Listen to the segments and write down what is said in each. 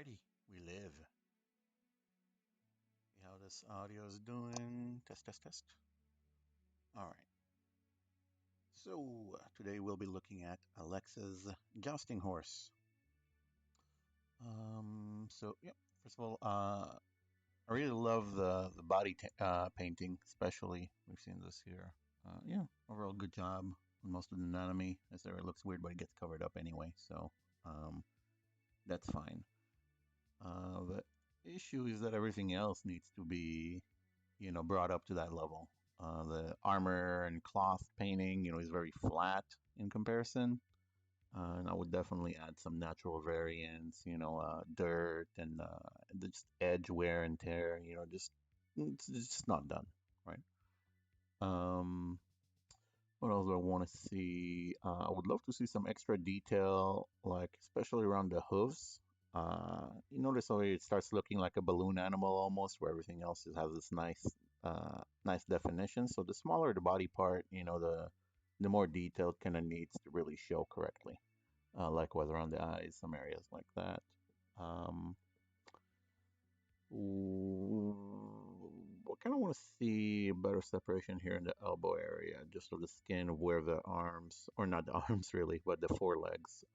Alrighty, we live. See how this audio is doing. Test, test, test. All right. So today we'll be looking at Alexa's jousting horse. So first of all, I really love the body painting, especially we've seen this here. Overall good job on most of the anatomy. As there, it looks weird, but it gets covered up anyway, so um, that's fine. The issue is that everything else needs to be brought up to that level. The armor and cloth painting, is very flat in comparison. And I would definitely add some natural variants, dirt and just edge wear and tear, just it's just not done, right? Um, what else do I want to see? I would love to see some extra detail, like especially around the hooves. You notice how it starts looking like a balloon animal almost, where everything else just has this nice definition. So the smaller the body part, the more detailed kind of needs to really show correctly. Likewise around the eyes, some areas like that. Um, I kind of want to see better separation here in the elbow area, just of the skin of where the arms, or not the arms really, but the forelimbs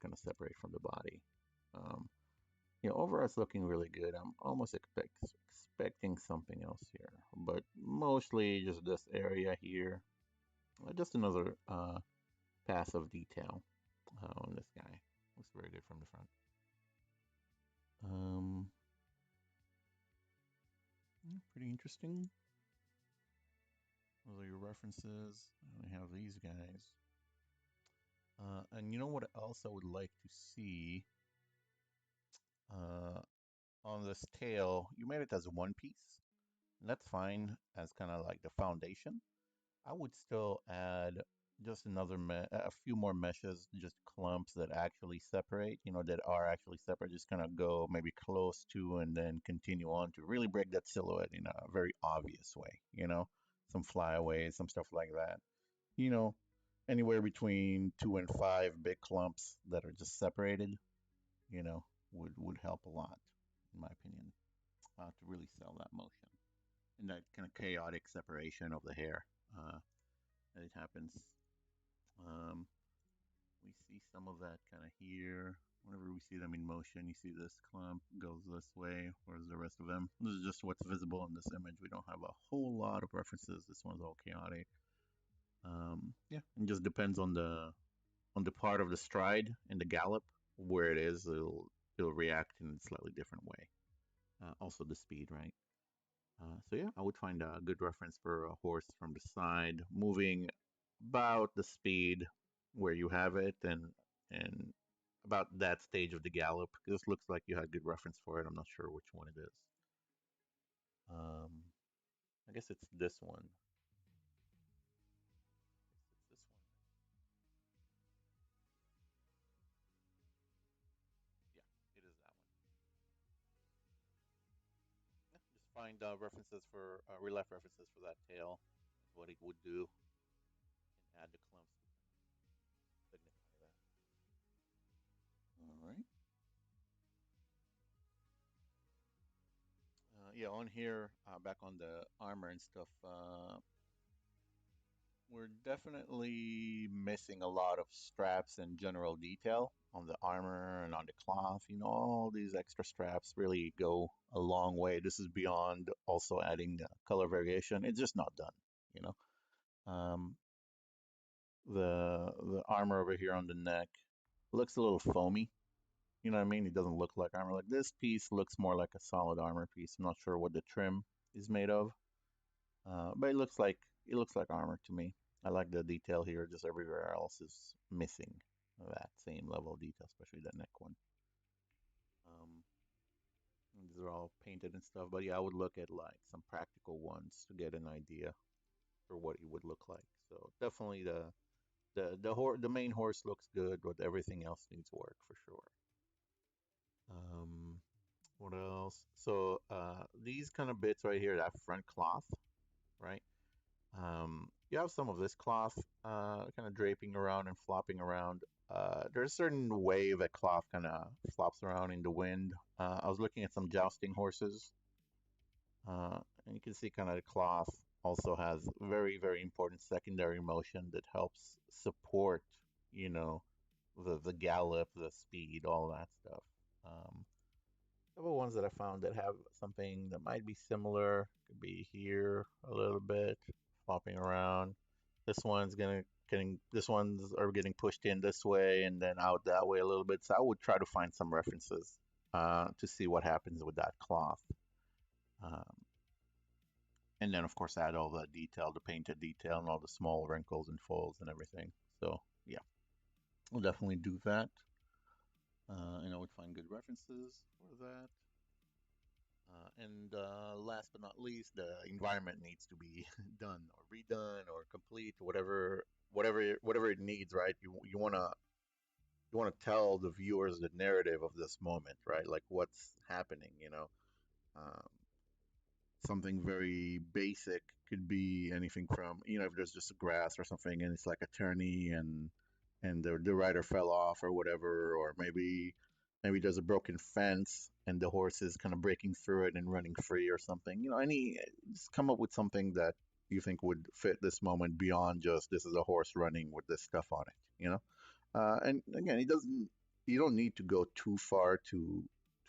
kind of separate from the body. Um, Overall it's looking really good. I'm almost expecting something else here, but mostly just this area here. Just another pass of detail on this guy. Looks very good from the front. Um, Pretty interesting. Those are your references. I have these guys. And you know what else I would like to see uh, on this tail? You made it as one piece. And that's fine as kind of like the foundation. I would still add just a few more meshes, just clumps that actually separate, that are actually separate. Just kind of go maybe close to and then continue on to really break that silhouette in a very obvious way, some flyaways, some stuff like that. you know, Anywhere between two and five big clumps that are just separated, would help a lot, in my opinion, to really sell that motion and that kind of chaotic separation of the hair that it happens. Um, we see some of that kind of here. Whenever we see them in motion, you see this clump goes this way, whereas the rest of them, this is just what's visible in this image. We don't have a whole lot of references. This one's all chaotic. Yeah, it just depends on the part of the stride and the gallop where it is. It'll react in a slightly different way. Also the speed, right? So yeah, I would find a good reference for a horse from the side moving about the speed where you have it and about that stage of the gallop. This looks like you had good reference for it. I'm not sure which one it is. Um, I guess it's this one. It's this one. Yeah, it is that one. Yeah, just find references for real life references for that tail, what it would do, and add the clumps to signify that. All right. Yeah, on here, back on the armor and stuff, we're definitely missing a lot of straps and general detail on the armor and on the cloth. All these extra straps really go a long way. This is beyond also adding color variation. It's just not done, you know. Um, the armor over here on the neck looks a little foamy. You know what I mean? It doesn't look like armor. Like this piece looks more like a solid armor piece. I'm not sure what the trim is made of, but it looks like armor to me. I like the detail here. Just everywhere else is missing that same level of detail, especially the neck one. Um, these are all painted and stuff, but yeah, I would look at like some practical ones to get an idea for what it would look like. So definitely the main horse looks good, but everything else needs work for sure. Um, what else? So these kind of bits right here, that front cloth, right? You have some of this cloth kind of draping around and flopping around. There's a certain way that cloth kind of flops around in the wind. I was looking at some jousting horses, and you can see kind of the cloth also has very, very important secondary motion that helps support, you know, the gallop, the speed, all that stuff. Couple ones that I found that have something that might be similar. Could be here a little bit, flopping around. This ones are getting pushed in this way and then out that way a little bit. So I would try to find some references to see what happens with that cloth. Um, and then of course add all the detail, the painted detail and all the small wrinkles and folds and everything. So yeah, we'll definitely do that. And I would find good references for that. And last but not least, the environment needs to be done or redone or complete, whatever it needs, right? You want to tell the viewers the narrative of this moment, right? Like what's happening, you know. Um, Something very basic could be anything from, if there's just grass or something and it's like a tourney and the rider fell off or whatever, or maybe there's a broken fence and the horse is kind of breaking through it and running free or something. Just come up with something that you think would fit this moment beyond just this is a horse running with this stuff on it. And again, it doesn't you don't need to go too far to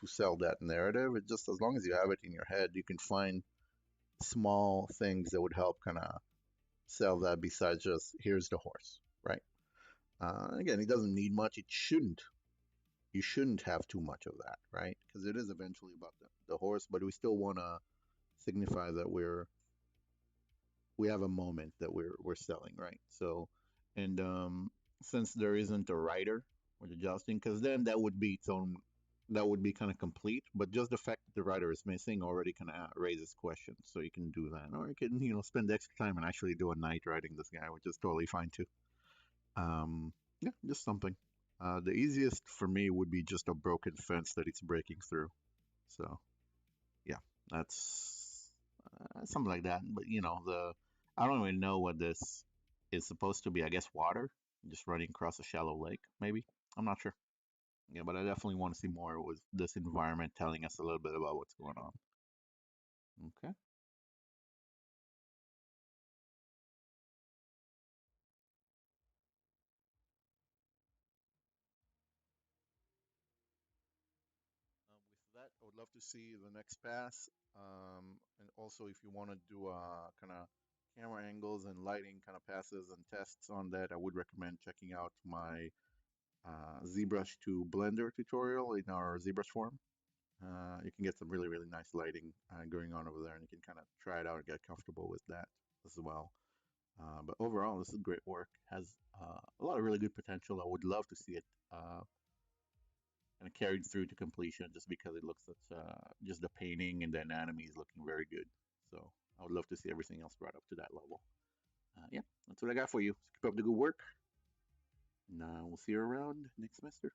sell that narrative. It just, as long as you have it in your head, you can find small things that would help kind of sell that besides just here's the horse, right? Again, it doesn't need much. You shouldn't have too much of that, right? Because it is eventually about the horse, but we still want to signify that we have a moment that we're selling, right? So, and since there isn't a rider with the jousting, because then that would be kind of complete. But just the fact that the rider is missing already kind of raises questions. So you can do that, or you can spend extra time and actually do a night riding this guy, which is totally fine too. Yeah, just something. The easiest for me would be just a broken fence that it's breaking through. So yeah, that's something like that. But the I don't even know what this is supposed to be. I guess water, just running across a shallow lake, maybe. I'm not sure. Yeah, but I definitely want to see more with this environment telling us a little bit about what's going on. Okay. With that, I would love to see the next pass. And also, if you want to do kind of camera angles and lighting kind of passes and tests on that, I would recommend checking out my ZBrush to Blender tutorial in our ZBrush forum. You can get some really, really nice lighting going on over there, and you can kind of try it out and get comfortable with that as well. But overall, this is great work. Has a lot of really good potential. I would love to see it kind of carried through to completion, just because it looks such. Just the painting and the anatomy is looking very good. So I would love to see everything else brought up to that level. Yeah, that's what I got for you. So keep up the good work, and we'll see you around next semester.